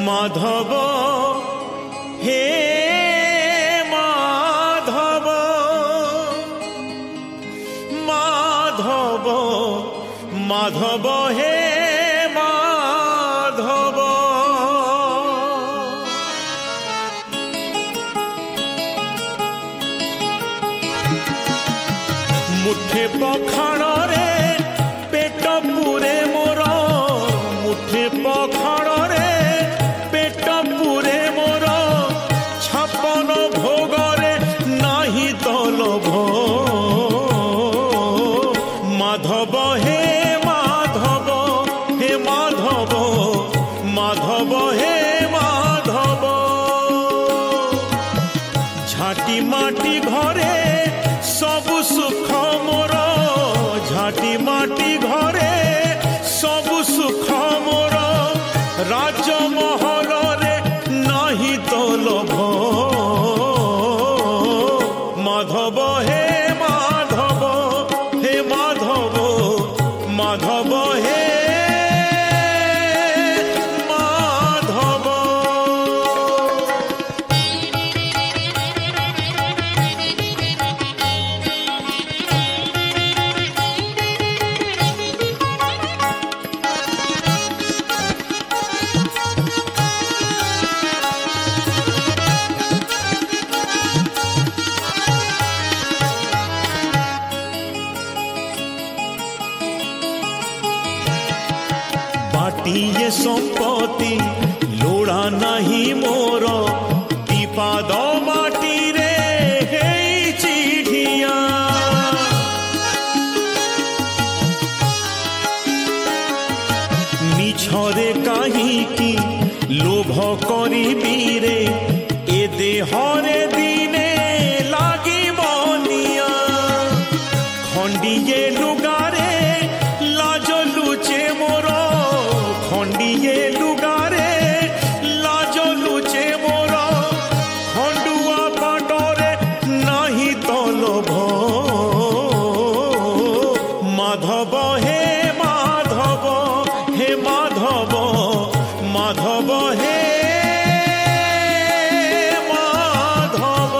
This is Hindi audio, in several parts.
माधव हे माधव माधव माधव हे माधव मुठे पखाण रे पेट पुरे मोर मुठे पखाण रे पेट पुरे मोर छपन भोग रे नाही तो लोभ माधव हे माधव हे माधव माधव हे माधव झाटी माटी घरे सबु सुख मोर झाटी माटी घरे सबु सुख मोर राजमहल रे नाही तो लोभ माधव हे माधव हे माधव माधव हे ये संपत्ति लोड़ा नहीं मोर दीपाद माटी रे हे चिढ़िया मिछरे कहीं लोभ करी रे ए देहरे दिने लागी बनिया खंडिए लुगारे लाज लुचे मोर खंडिए लुगारे लाज लुचे मोर खंडुआ पाटरे नाही तो लोभ माधव हे माधव हे माधव माधव हे माधव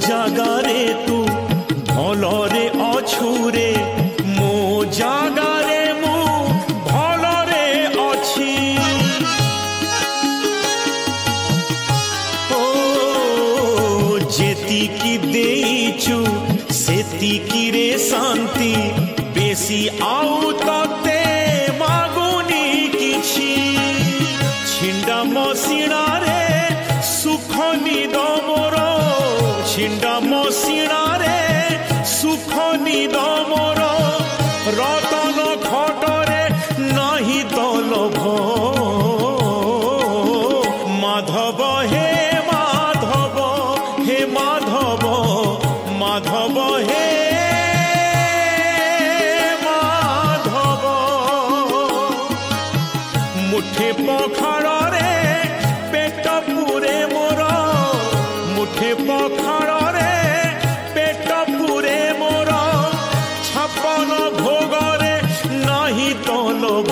जागारे तू भलरे अछुरे मो जागारे मु भलरे अछि ओ जेतिकी देइछु सेतिकी रे शांति बेसी आउ तते मागुनी किछि छिंडा मसिणा रे सुख निद मोर छिंडा मसिणा रे सुख निद मोर रतन खटरे नाही तो लोभ माधव हे माधव हे माधव माधव हे माधव मुठे पखाण रे पेट पुरे मोर मुठे पखाण रे पेट पुरे मोर छपन भोग रे नाही तो लोभ।